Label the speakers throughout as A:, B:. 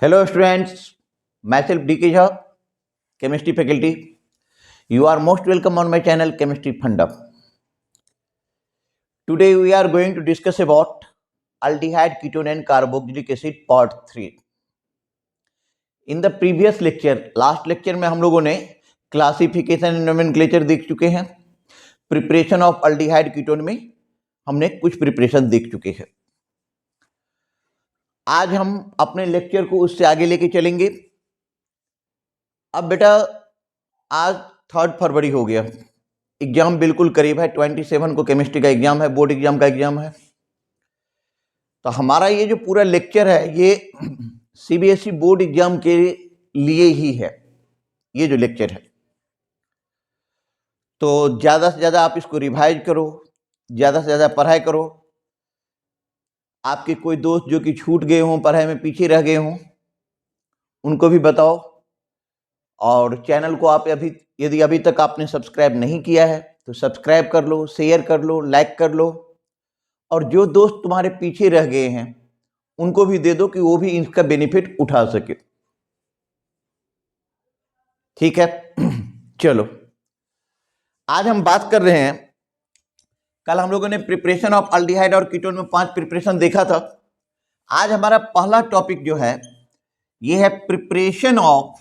A: Hello students, myself DK Jha, chemistry faculty. You are most welcome on my channel Chemistry Funda. Today we are going to discuss about aldehyde, ketone and carboxylic acid part 3. In the previous lecture, last lecture में हम लोगों ने classification and nomenclature देख चुके हैं. Preparation of aldehyde ketone में हमने कुछ प्रिपरेशन देख चुके हैं. आज हम अपने लेक्चर को उससे आगे लेके चलेंगे. अब बेटा आज 3 फरवरी हो गया, एग्जाम बिल्कुल करीब है. 27 को केमिस्ट्री का एग्जाम है, बोर्ड एग्जाम का एग्जाम है. तो हमारा ये जो पूरा लेक्चर है ये सीबीएसई बोर्ड एग्जाम के लिए ही है, ये जो लेक्चर है. तो ज़्यादा से ज़्यादा आप इसको रिवाइज करो, ज़्यादा से ज़्यादा पढ़ाई करो. आपके कोई दोस्त जो कि छूट गए हों, पढ़ाई में पीछे रह गए हों, उनको भी बताओ. और चैनल को आप यदि अभी तक आपने सब्सक्राइब नहीं किया है तो सब्सक्राइब कर लो, शेयर कर लो, लाइक कर लो. और जो दोस्त तुम्हारे पीछे रह गए हैं उनको भी दे दो कि वो भी इसका बेनिफिट उठा सके. ठीक है. चलो, आज हम बात कर रहे हैं. कल हम लोगों ने प्रिपरेशन ऑफ अल्डिहाइड और कीटोन में 5 प्रिपरेशन देखा था. आज हमारा पहला टॉपिक जो है ये है preparation of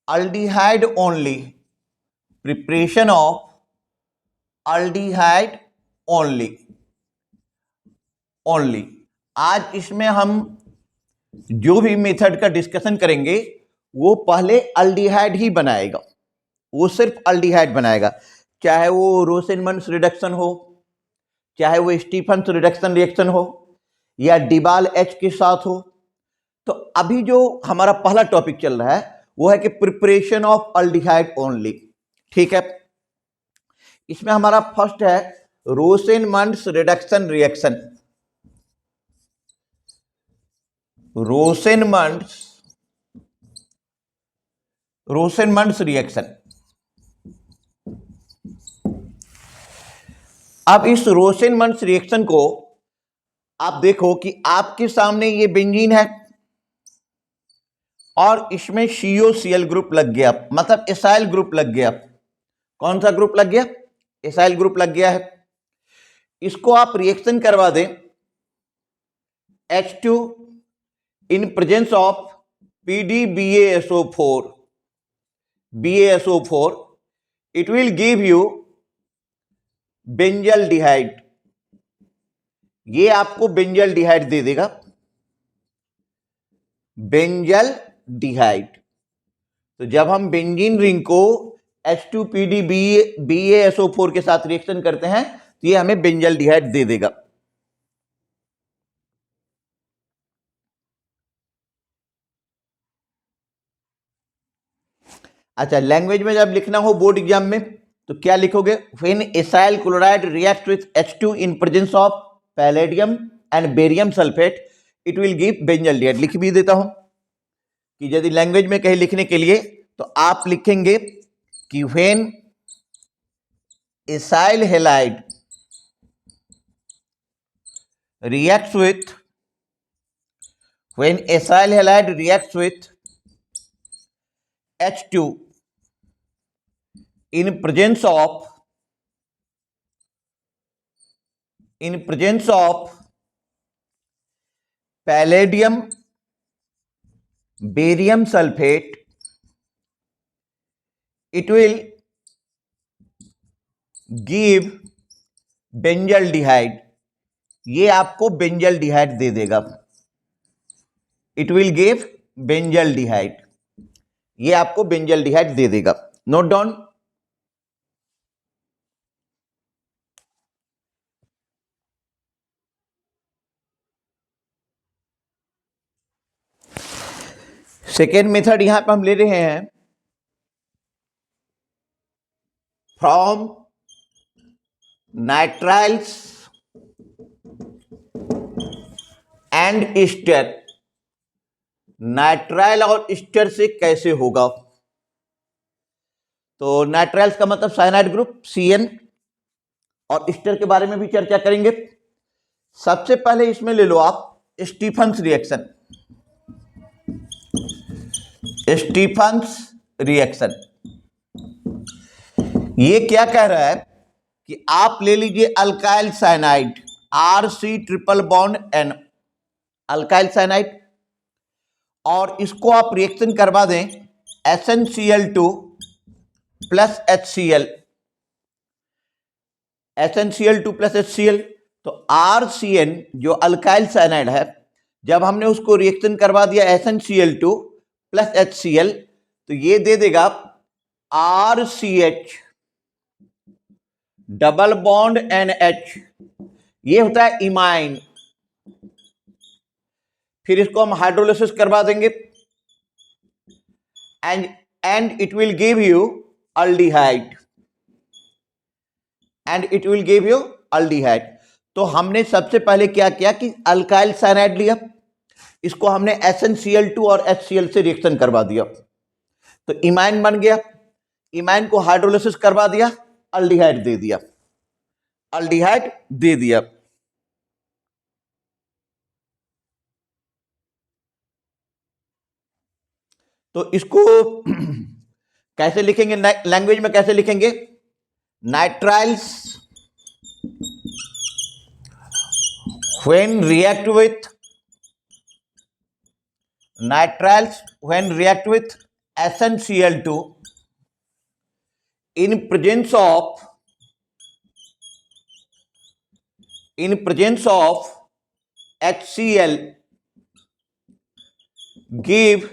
A: aldehyde only. Preparation of aldehyde only. आज इसमें हम जो भी मेथड का डिस्कशन करेंगे वो पहले अल्डिहाइड ही बनाएगा, वो सिर्फ अल्डिहाइड बनाएगा. चाहे वो रोसेनमंड्स रिडक्शन हो, चाहे वो स्टीफन्स रिडक्शन रिएक्शन हो, या डिबाल एच के साथ हो. तो अभी जो हमारा पहला टॉपिक चल रहा है वो है कि प्रिपरेशन ऑफ अल्डिहाइड ओनली. ठीक है. इसमें हमारा फर्स्ट है रोसेनमंड्स रिडक्शन रिएक्शन. रोसेनमंड्स रिएक्शन. अब इस रोसेनमंड्स रिएक्शन को आप देखो कि आपके सामने ये बेंजीन है और इसमें COCl ग्रुप लग गया, मतलब एसाइल ग्रुप लग गया. कौन सा ग्रुप लग गया? एसाइल ग्रुप लग गया है. इसको आप रिएक्शन करवा दें H2 in presence of PDBaSO4, it will give you benzaldehyde. ये आपको बेंजल्डिहाइड दे देगा, बेंजल्डिहाइड. तो जब हम बेंजीन रिंग को H2PDBaSO4 के साथ रिएक्शन करते हैं तो ये हमें बेंजल्डिहाइड दे देगा. अच्छा, लैंग्वेज में जब लिखना हो बोर्ड एग्जाम में तो क्या लिखोगे? When acyl chloride react with H2 in presence of palladium and barium sulphate it will give benzaldehyde. लिख भी देता हूं कि यदि लैंग्वेज में कहीं लिखने के लिए तो आप लिखेंगे कि when acyl halide reacts with H2 in presence of palladium barium sulfate, it will give benzaldehyde. ये आपको बेंजल्डिहाइड दे देगा. इट विल गिव बेंजल्डिहाइड, ये आपको बेंजल्डिहाइड दे देगा. Note down. सेकेंड मेथड यहां पर हम ले रहे हैं from nitriles and Easter. Nitrile और ईस्टर से कैसे होगा? तो नाइट्राइल्स का मतलब साइनाइड ग्रुप CN, और ईस्टर के बारे में भी चर्चा करेंगे। सबसे पहले इसमें ले लो आप स्टीफन्स रिएक्शन। स्टीफन्स रिएक्शन ये क्या कह रहा है कि आप ले लीजिए alkyl cyanide RC triple bond N, alkyl cyanide, और इसको आप रिएक्शन करवा दें SnCl2 plus HCl, SnCl2 plus HCl। तो RCN जो अल्काइल साइनाइड है, जब हमने उसको रिएक्शन करवा दिया SnCl2 प्लस HCl, तो ये दे देगा RCH डबल बॉन्ड NH, ये होता है इमाइन। फिर इसको हम हाइड्रोलिसिस करवा देंगे and it will give you aldehyde, तो हमने सबसे पहले क्या किया कि अल्काइल साइनाइड लिया, इसको हमने SnCl2 और HCl से रिएक्शन करवा दिया, तो इमाइन बन गया। इमाइन को हाइड्रोलिसिस करवा दिया, अल्डिहाइड दे दिया, तो इसको कैसे लिखेंगे, लैंग्वेज में कैसे लिखेंगे? Nitriles when react with SnCl2 in presence of HCl give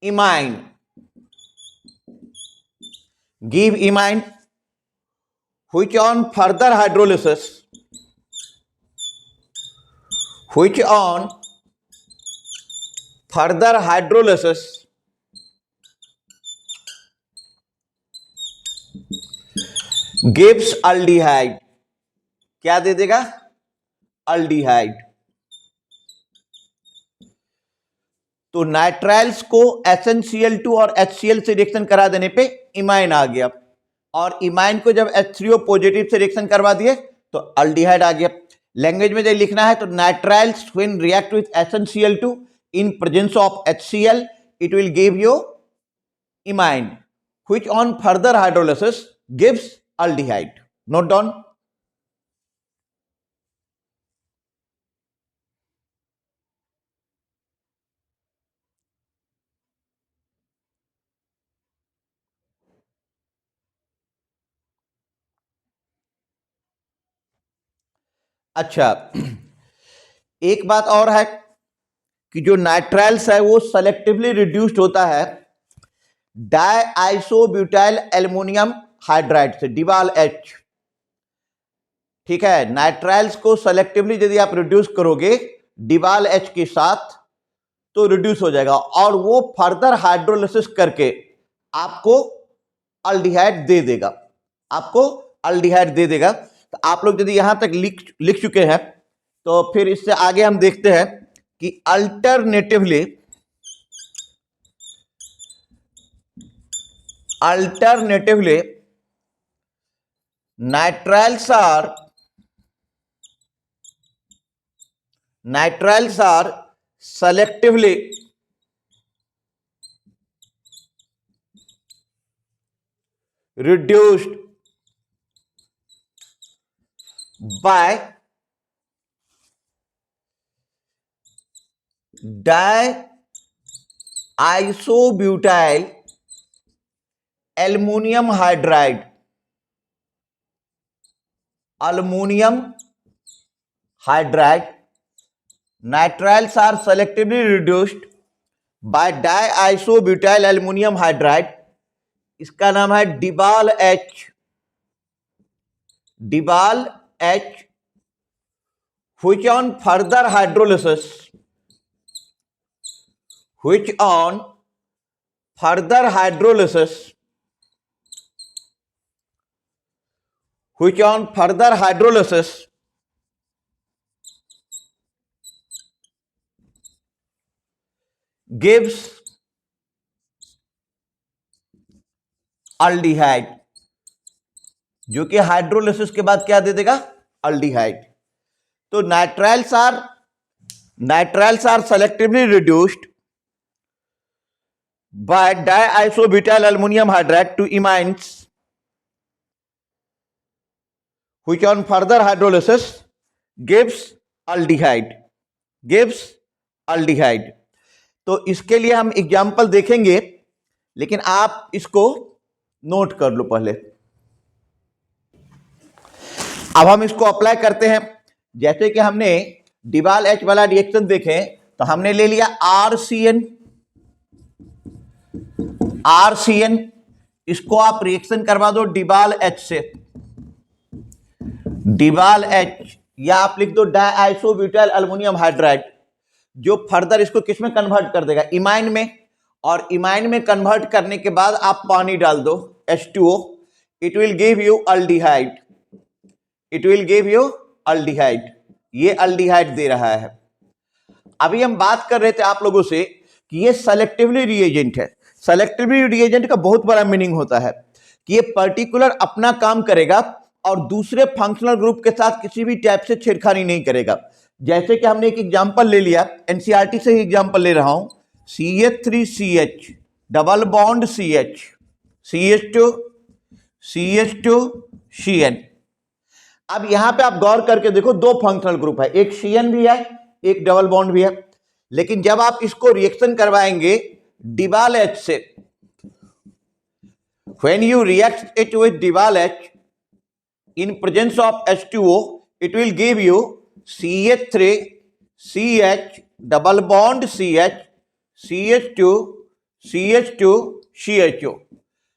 A: imine, which on further hydrolysis gives aldehyde, क्या दे देगा? अल्डिहाइड। तो नाइट्राइल्स को SnCl2 और HCl से रिएक्शन करा देने पे इमाइन आ गया, और इमाइन को जब H3O पॉजिटिव से रिएक्शन करवा दिए तो अल्डिहाइड आ गया। लैंग्वेज में जब लिखना है तो nitriles when react with SnCl2 in presence of HCl it will give you imine which on further hydrolysis gives aldehyde. Note down. अच्छा, एक बात और है कि जो नाइट्राइल्स है वो सेलेक्टिवली रिड्यूस्ड होता है डाइआइसोब्यूटाइल एल्युमिनियम हाइड्राइड से, डिबाल H। ठीक है, नाइट्राइल्स को सेलेक्टिवली यदि आप रिड्यूस करोगे डिबाल H के साथ तो रिड्यूस हो जाएगा, और वो फर्दर हाइड्रोलिसिस करके आपको अल्डिहाइड दे देगा। तो आप लोग यदि यहां तक लिख चुके हैं तो फिर इससे आगे हम देखते हैं कि alternatively nitriles are selectively reduced by diisobutyl aluminum hydride, Nitriles are selectively reduced by diisobutyl aluminum hydride, इसका नाम है डिबाल H, which on further hydrolysis gives aldehyde, जो कि हाइड्रोलिसिस के बाद क्या दे देगा, अल्डिहाइड। तो nitriles are selectively reduced by diisobutyl aluminium hydride to imines which on further hydrolysis gives aldehyde। तो इसके लिए हम एग्जाम्पल देखेंगे, लेकिन आप इसको नोट कर लो पहले। अब हम इसको अप्लाई करते हैं। जैसे कि हमने डिबाल एच वाला रिएक्शन देखें तो हमने ले लिया RCN, इसको आप रिएक्शन करवा दो डिबाल एच से, डिबाल एच, या आप लिख दो डाइआइसोब्यूटाइल अल्युमिनियम हाइड्राइड, जो फर्दर इसको किस में कन्वर्ट कर देगा, इमाइन में। और इमाइन में कन्वर्ट करने के बाद आप पानी डाल दो H2O, it will give you aldehyde, ये अल्डिहाइड दे रहा है। अभी हम बात कर रहे थे आप लोगों से कि ये सेलेक्टिवली रिएजेंट है। सेलेक्टिवली रिएजेंट का बहुत बड़ा मीनिंग होता है कि ये पर्टिकुलर अपना काम करेगा और दूसरे फंक्शनल ग्रुप के साथ किसी भी टाइप से छेड़खानी नहीं करेगा। जैसे कि हमने एक एग्जांपल ले लिया, एनसीईआरटी से ही एग्जांपल ले रहा हूं, CH3CH double bond CH, CH2CN। अब यहां पे आप गौर करके देखो, दो फंक्शनल ग्रुप है, एक CN भी है, एक डबल बॉन्ड भी है। लेकिन जब आप इसको रिएक्शन करवाएंगे डिबाल एच से, when you react it with DIBAL H in presence of H2O, it will give you CH3 CH double bond CH CH2 CH2 CHO।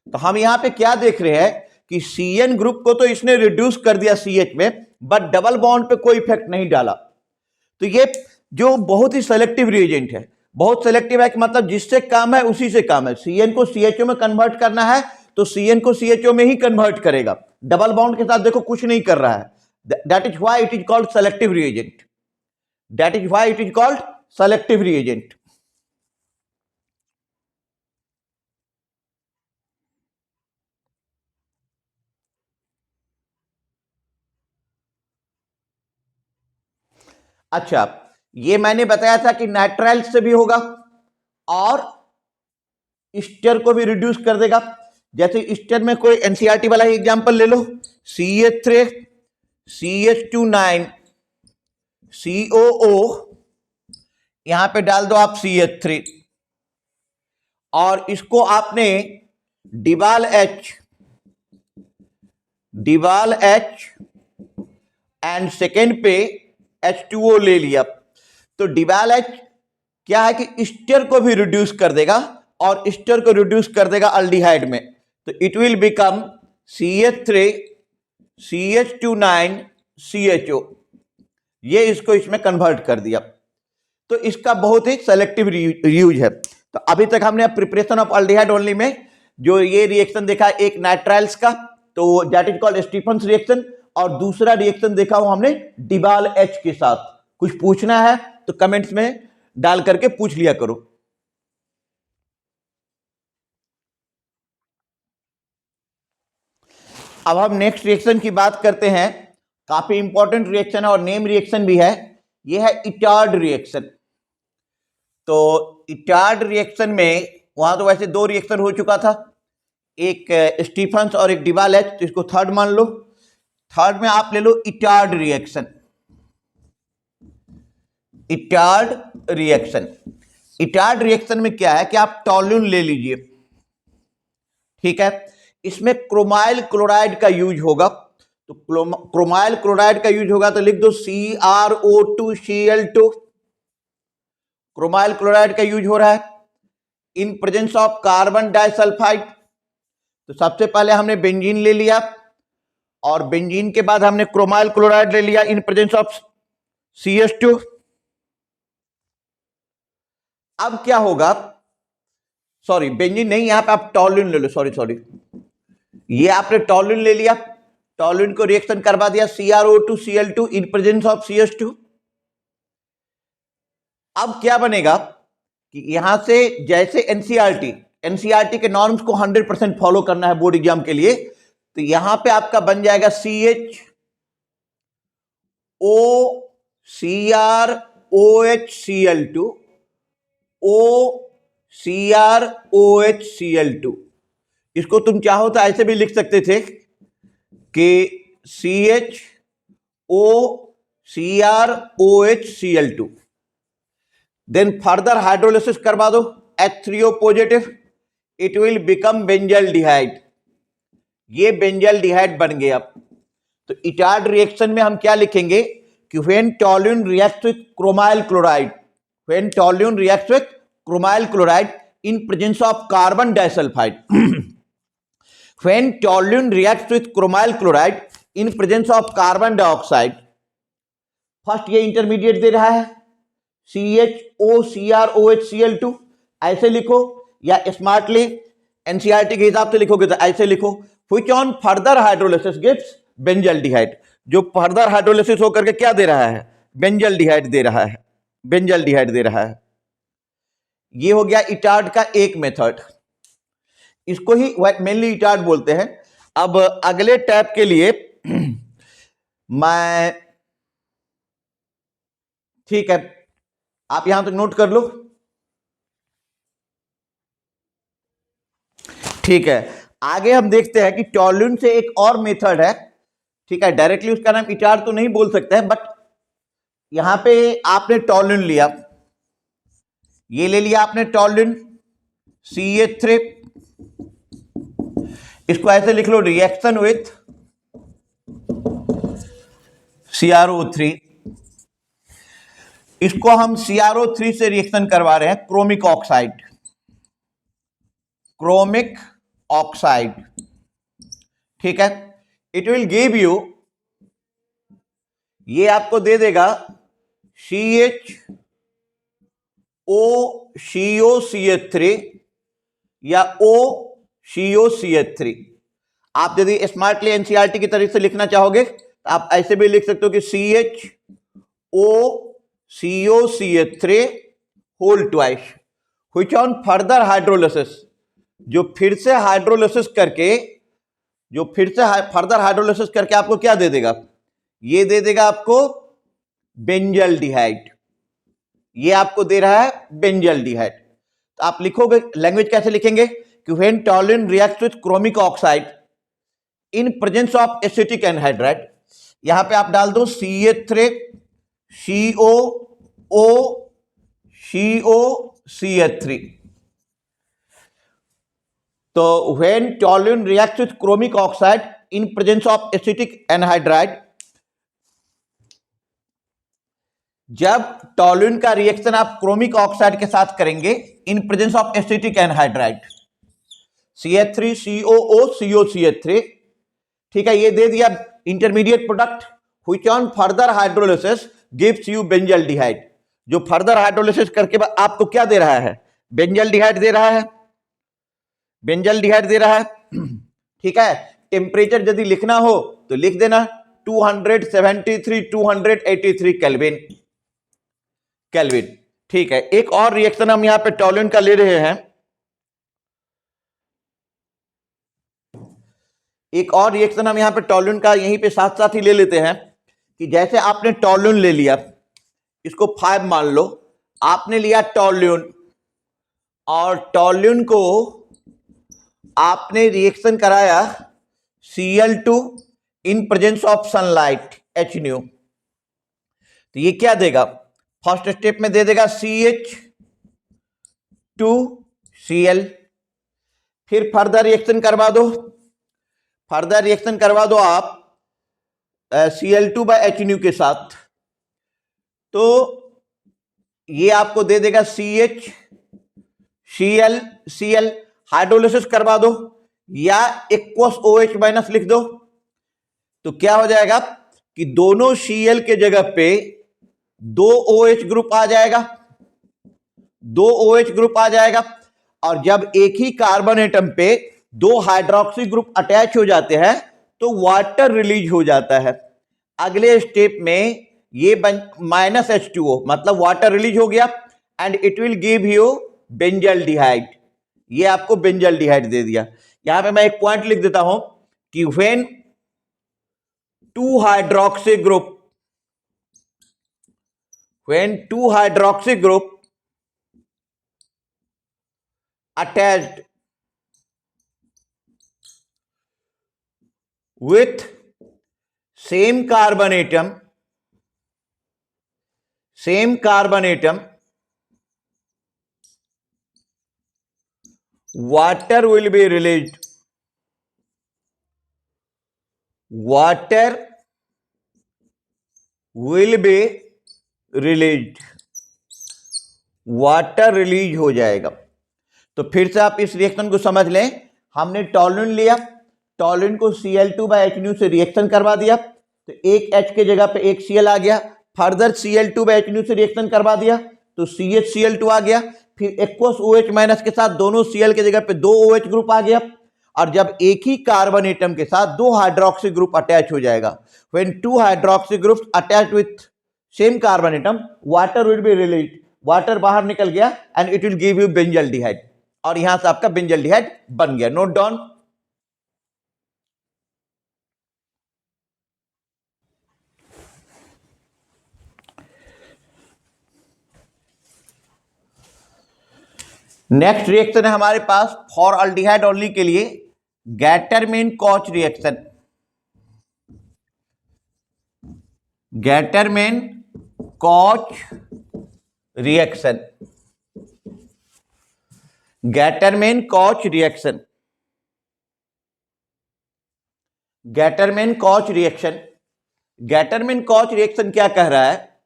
A: तो हम यहां पे क्या देख रहे हैं कि CN ग्रुप को तो इसने रिड्यूस कर दिया CH में, बट डबल बॉन्ड पे कोई इफेक्ट नहीं डाला। तो ये जो बहुत ही सेलेक्टिव रिएजेंट है, बहुत सेलेक्टिव है कि मतलब जिससे काम है उसी से काम है। CN को CHO में कन्वर्ट करना है तो CN को CHO में ही कन्वर्ट करेगा, डबल बॉन्ड के साथ देखो कुछ नहीं कर रहा है। That is why it is called selective reagent. अच्छा, ये मैंने बताया था कि नाइट्राइल से भी होगा और ईस्टर को भी रिड्यूस कर देगा। जैसे ईस्टर में कोई एनसीईआरटी वाला ही एग्जांपल ले लो, CH3 CH29 COO, यहां पे डाल दो आप CH3 और इसको आपने डिबाल एच एंड सेकेंड पे H2O ले लिया। तो डिबाल एच क्या है कि ईस्टर को भी रिड्यूस कर देगा और ईस्टर को रिड्यूस कर देगा अल्डिहाइड में। तो it will become CH3 CH29 CHO, ये इसको इसमें कन्वर्ट कर दिया। तो इसका बहुत ही सेलेक्टिव यूज है। तो अभी तक हमने प्रिपरेशन ऑफ अल्डिहाइड ओनली में जो ये रिएक्शन देखा, एक नाइट्राइल्स का, तो that is called Stephen's reaction, और दूसरा रिएक्शन देखा वो हमने डिबाल एच के साथ। कुछ पूछना है तो कमेंट्स में डाल करके पूछ लिया करो। अब हम नेक्स्ट रिएक्शन की बात करते हैं। काफी इंपॉर्टेंट रिएक्शन है और नेम रिएक्शन भी है। यह है इटार्ड रिएक्शन। तो इटार्ड रिएक्शन में वहां तो वैसे दो रिएक्शन हो चुका था, एक स्टीफंस और एक डिबाल एच, तो इसको थर्ड मान लो। थर्ड में आप ले लो इटार्ड रिएक्शन। इटार्ड रिएक्शन में क्या है कि आप टॉल्यून ले लीजिए, ठीक है। इसमें क्रोमाइल क्लोराइड का यूज होगा। तो क्रोमाइल क्लोराइड का यूज होगा तो लिख दो CrO2Cl2। क्रोमाइल क्लोराइड का यूज हो रहा है इन प्रेजेंस ऑफ कार्बन डाइसल्फाइड। तो सबसे पहले हमने बेंजीन ले लिया और बेंजीन के बाद हमने क्रोमाइल क्लोराइड ले लिया इन प्रेजेंस ऑफ CH2। अब क्या होगा, सॉरी बेंजीन नहीं, यहां पे आप टॉल्यून ले लो, सॉरी ये आपने टॉल्यून ले लिया, टॉल्यून को रिएक्शन करवा दिया CrO2Cl2 in presence of CH2। अब क्या बनेगा कि यहां से जैसे एनसीईआरटी के नॉर्म्स को 100% फॉलो करना है बोर्ड एग्जाम के लिए, तो यहां पे आपका बन जाएगा CHOCrOHCl2 OCrOHCl2। इसको तुम चाहो तो ऐसे भी लिख सकते थे कि CHOCrOHCl2। देन फर्दर हाइड्रोलिसिस करवा दो H3O positive, it will become benzaldehyde. ये बेंजल्डिहाइड बन गया। तो इटार्ड रिएक्शन में हम क्या लिखेंगे कि when toluene reacts with chromyl chloride, when toluene reacts with chromyl chloride in presence of carbon disulphide, when toluene reacts with chromyl chloride in presence of carbon dioxide. First ये intermediate दे रहा है CHOCrOHCl2, ऐसे लिखो, या smartly NCERT के हिसाब से लिखोगे तो ऐसे लिखो, which on further hydrolysis gives benzaldehyde. जो फर्दर हाइड्रोलिसिस होकर के क्या दे रहा है, बेंजल्डिहाइड दे रहा है, बेंजल्डिहाइड दे रहा है। ये हो गया इटार्ड का एक मेथड, इसको ही मेनली इटार्ड बोलते हैं। अब अगले टैब के लिए मैं, ठीक है, आप यहां तक नोट कर लो, ठीक है। आगे हम देखते हैं कि टोल्यून से एक और मेथड है, ठीक है, डायरेक्टली उसका नाम इटार्ड तो नहीं बोल सकते हैं, बट यहां पे आपने टोल्यून लिया, ये ले लिया आपने टोल्यून CH3, इसको ऐसे लिख लो रिएक्शन विथ CrO3, इसको हम CrO3 से रिएक्शन करवा रहे हैं क्रोमिक ऑक्साइड, क्रोमिक ऑक्साइड, ठीक है। इट विल गिव यू, ये आपको दे देगा CHOCOCH3 या OCOCH3। आप यदि स्मार्टली एनसीईआरटी की तरफ से लिखना चाहोगे तो आप ऐसे भी लिख सकते हो कि CHOCOCH3 whole twice, which on further hydrolysis, जो फिर से हाइड्रोलिसिस करके, जो फिर से फर्दर हाइड्रोलिसिस करके आपको क्या दे देगा, ये दे देगा आपको बेंजल्डिहाइड, ये आपको दे रहा है बेंजल्डिहाइड। तो आप लिखोगे, लैंग्वेज कैसे लिखेंगे कि when toluene reacts with chromic oxide in presence of acetic anhydride, यहां पे आप डाल दो CH3COCH3। तो when toluene reacts with chromic oxide in presence of acetic anhydride, जब टोल्यून का रिएक्शन आप क्रोमिक ऑक्साइड के साथ करेंगे इन presence of acetic anhydride, CH3COOCOCH3, ठीक है, ये दे दिया intermediate product, which on further hydrolysis gives you benzaldehyde. जो फर्दर हाइड्रोलिसिस करके आपको क्या दे रहा है, बेंजल्डिहाइड दे रहा है, बेंजल्डिहाइड दे रहा है, ठीक है। टेम्परेचर यदि लिखना हो तो लिख देना 273-283 केल्विन, केल्विन, ठीक है। एक और रिएक्शन हम यहां पे टोल्यून का ले रहे हैं, एक और रिएक्शन हम यहां पे टोल्यून का यहीं पे साथ साथ ही ले लेते हैं कि जैसे आपने टोल्यून ले लिया, इसको 5 मान लो, आपने लिया टोल्यून, और टोल्यून को आपने रिएक्शन कराया Cl2 in presence of sunlight HNO, तो ये क्या देगा, फर्स्ट स्टेप में दे देगा CH2Cl, फिर फर्दर रिएक्शन करवा दो, फर्दर रिएक्शन करवा दो आप Cl2/HNO के साथ, तो ये आपको दे देगा CHCl, हाइड्रोलिसिस करवा दो या एक्वस OH- लिख दो, तो क्या हो जाएगा कि दोनों Cl के जगह पे 2 OH ग्रुप आ जाएगा, 2 OH ग्रुप आ जाएगा, और जब एक ही कार्बन एटम पे 2 हाइड्रोक्सी ग्रुप अटैच हो जाते हैं तो वाटर रिलीज हो जाता है। अगले स्टेप में ये -H2O, मतलब वाटर रिलीज हो गया, and it will give you benzaldehyde, ये आपको बेंजल्डिहाइड दे दिया। यहां पे मैं एक पॉइंट लिख देता हूं कि when two hydroxy group attached with same carbon atom, water will be released. Water release हो जाएगा। तो फिर से आप इस रिएक्शन को समझ लें। हमने टॉल्यूइन लिया, टॉल्यूइन को Cl2/H से रिएक्शन करवा दिया, तो एक H के जगह पे एक Cl आ गया। फर्दर Cl2/H से रिएक्शन करवा दिया तो CHCl2 आ गया। फिर एक्वस OH- के साथ दोनों Cl के जगह पे दो OH ग्रुप आ गया। और जब एक ही कार्बन एटम के साथ दो हाइड्रोक्सी ग्रुप अटैच हो जाएगा, when two hydroxy groups attach with same carbon atom, water will be released. Water बाहर निकल गया and it will give you benzaldehyde, और यहां से आपका बेंजल्डिहाइड बन गया। Note down. नेक्स्ट रिएक्शन है हमारे पास फॉर अल्डिहाइड ओनली के लिए, गैटरमैन कॉच रिएक्शन। गैटरमैन कॉच रिएक्शन, गैटरमैन कॉच रिएक्शन, गैटरमैन कॉच रिएक्शन। गैटरमैन कॉच रिएक्शन क्या कह रहा है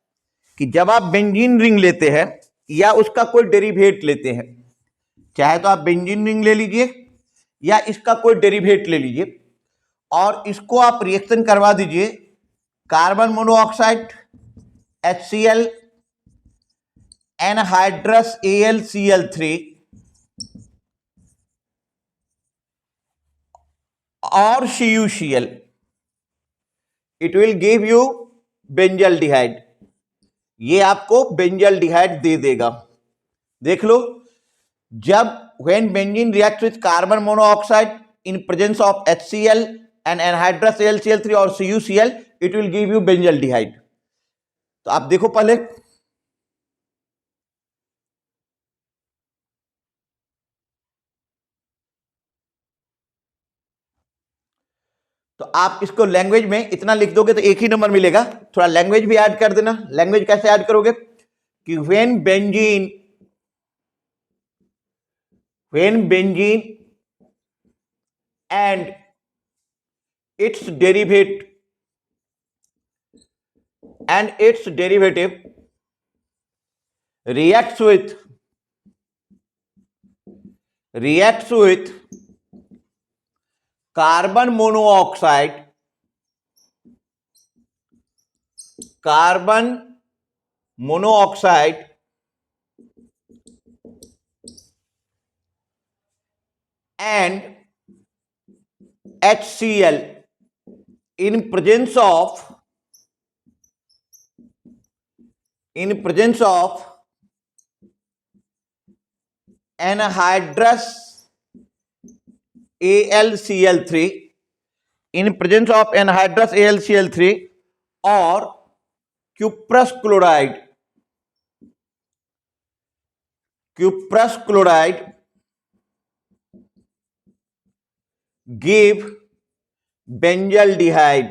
A: कि जब आप बेंजीन रिंग लेते हैं या उसका कोई डेरिवेट लेते हैं, चाहे तो आप बेंजीन रिंग ले लीजिए या इसका कोई डेरिवेट ले लीजिए, और इसको आप रिएक्शन करवा दीजिए carbon monoxide HCl anhydrous AlCl3 और CuCl, it will give you benzaldehyde. ये आपको बेंजल्डिहाइड दे देगा। देख लो, जब when benzene reacts with carbon monoxide in presence of HCl and anhydrous AlCl3 और CuCl, it will give you benzaldehyde। तो आप देखो पहले, तो आप इसको लैंग्वेज में इतना लिख दोगे तो एक ही नंबर मिलेगा। थोड़ा लैंग्वेज भी ऐड कर देना। लैंग्वेज कैसे ऐड करोगे कि when benzene and its derivative reacts with carbon monoxide and HCl in presence of anhydrous AlCl3 और cuprous chloride give benzaldehyde।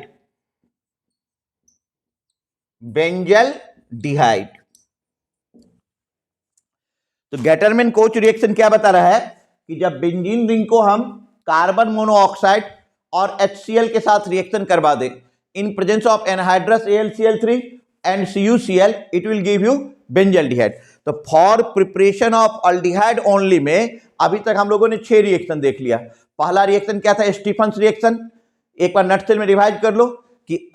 A: तो गैटरमैन कोच रिएक्शन क्या बता रहा है कि जब बेंजीन रिंग को हम कार्बन मोनोऑक्साइड और HCl के साथ रिएक्शन करवा दें in presence of anhydrous AlCl3 and CuCl, it will give you benzaldehyde. तो for preparation of aldehyde only में अभी तक हम लोगों ने 6 रिएक्शन देख लिया। पहला रिएक्शन क्या था? Stephen's reaction. एक बार नटसेल में रिवाइज कर लो कि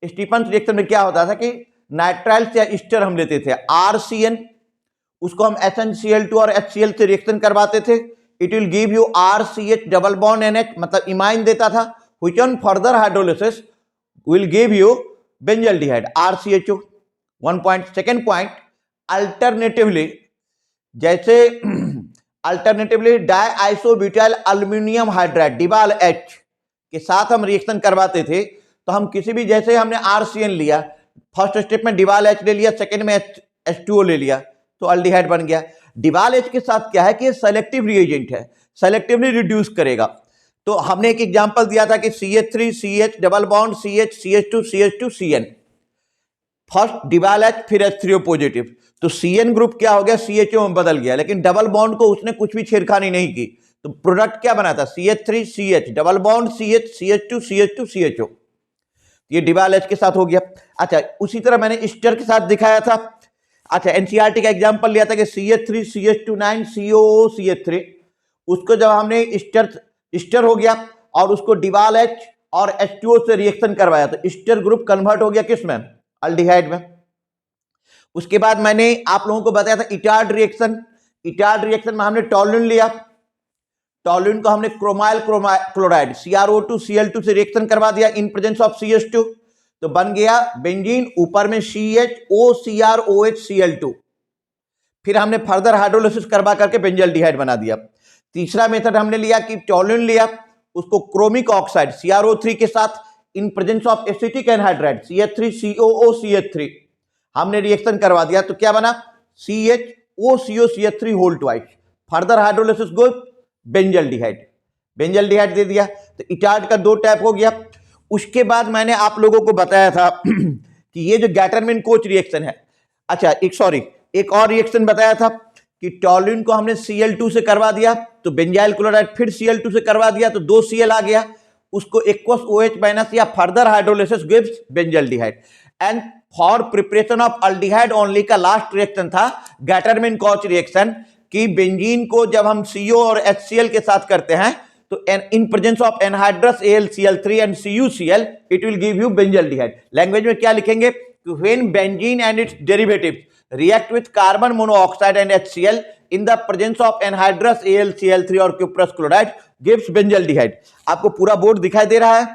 A: स्टीफंस रिएक्शन में क्या होता था कि नाइट्राइल्स या ईस्टर हम लेते थे RCN, उसको हम HNCl2 और HCl से रिएक्शन करवाते थे। It will give you RCH double bond NH, मतलब इमाइन देता था, which on further hydrolysis will give you benzaldehyde RCHO। 1 point. Second point, alternatively जैसे alternatively diisobutyl aluminium hydride DIBAL H के साथ हम रिएक्शन करवाते थे, तो हम किसी भी, जैसे हमने RCN लिया, फर्स्ट स्टेप में डिबाल एच ले लिया, सेकेंड में H2O ले लिया, तो अल्डिहाइड बन गया। डिबाल एच के साथ क्या है कि ये सेलेक्टिव रिएजेंट है, सेलेक्टिवली रिड्यूस करेगा। तो हमने एक एग्जांपल दिया था कि CH3 CH double bond CH CH2 CH2 CN, first DIBAL H फिर H3O पॉजिटिव, तो CN ग्रुप क्या हो गया, CHO में बदल गया, लेकिन डबल बॉन्ड को उसने कुछ भी छेड़खानी नहीं की, तो प्रोडक्ट क्या बना था, CH3 CH double bond CH CH2 CH2 CHO, ये डिबाल एच के साथ हो गया। अच्छा, उसी तरह मैंने ईस्टर के साथ दिखाया था। अच्छा, NCERT का एग्जांपल लिया था कि CH3 CH29 COO CH3, उसको जब हमने ईस्टर हो गया और उसको डिबाल एच और H2O से रिएक्शन करवाया, तो ईस्टर ग्रुप कन्वर्ट हो गया किस में, अल्डिहाइड में। उसके बाद मैंने आप लोगों को बताया था इटार्ड रिएक्शन। इटार्ड रिएक्शन में हमने टॉल्यून लिया, टॉल्यून को हमने क्रोमाइल क्लोराइड CrO2 Cl2 से रिएक्शन करवा दिया इन प्रेजेंस ऑफ CH2, तो बन गया बेंजीन, ऊपर में CHO Cl2। फिर हमने फर्दर हाइड्रोलिसिस करवा करके बेंजल्डिहाइड बना दिया। तीसरा मेथड हमने लिया कि टॉल्यून लिया, उसको क्रोमिक ऑक्साइड CrO3 के साथ इन presence of acetic anhydride CH3COO CH3 हमने रिएक्शन करवा दिया, तो क्या बना, CHOCO3 whole twice. Further hydrolysis go benzaldehyde, benzaldehyde दे दिया, तो इटार्ड का 2 टाइप हो गया। उसके बाद मैंने आप लोगों को बताया था कि ये जो गैटरमैन कोच रिएक्शन है, अच्छा एक और रिएक्शन बताया था कि टॉल्यून को हमने Cl2 से करवा दिया, तो बेंजाइल क्लोराइड फिर Cl2 से करवा दिया, तो 2 Cl आ गया, उसको एक्वस OH माइनस या further hydrolysis gives benzaldehyde. And for preparation of aldehyde only का लास्ट रिएक्शन था गैटरमैन कोच रिएक्शन, कि बेंजीन को जब हम CO और HCl के साथ करते हैं, तो इन presence of anhydrous AlCl3 and CuCl it will give you benzaldehyde. Language में क्या लिखेंगे, when benzene and it's derivatives react with carbon monoxide and HCl in the presence of anhydrous AlCl3 और cuprous chloride gives benzaldehyde। आपको पूरा board दिखाई दे रहा है,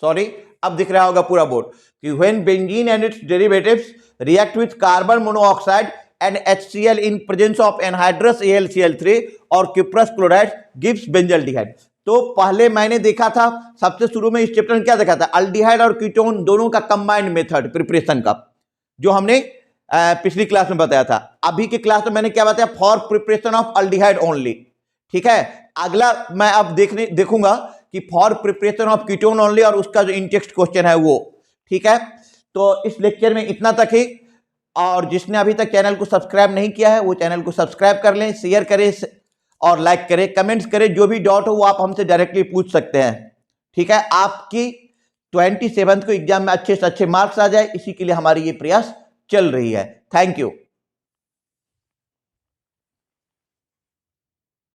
A: sorry अब दिख रहा होगा पूरा बोर्ड, कि when benzene and its derivatives react with carbon monoxide and HCl in presence of anhydrous AlCl3 और cuprous chloride gives benzaldehyde। तो पहले मैंने देखा था, सबसे शुरू में इस चैप्टर में क्या देखा था, अल्डिहाइड और कीटोन दोनों का कंबाइंड मेथड प्रिपरेशन का, जो हमने पिछली क्लास में बताया था। अभी की क्लास में मैंने क्या बताया, for preparation of aldehyde only. ठीक है, अगला मैं अब देखूंगा कि for preparation of ketone only, और उसका जो इन टेक्स्ट क्वेश्चन है वो। ठीक है, तो इस लेक्चर में इतना तक ही, और जिसने अभी तक चैनल को सब्सक्राइब नहीं किया है वो चैनल को सब्सक्राइब कर लें, शेयर करें और लाइक करें, कमेंट्स करें, जो भी डाउट हो वो आप हमसे डायरेक्टली पूछ सकते हैं। ठीक है, आपकी 27th को एग्जाम में अच्छे से अच्छे मार्क्स आ जाए, इसी के लिए हमारी ये प्रयास चल रही है। Thank you.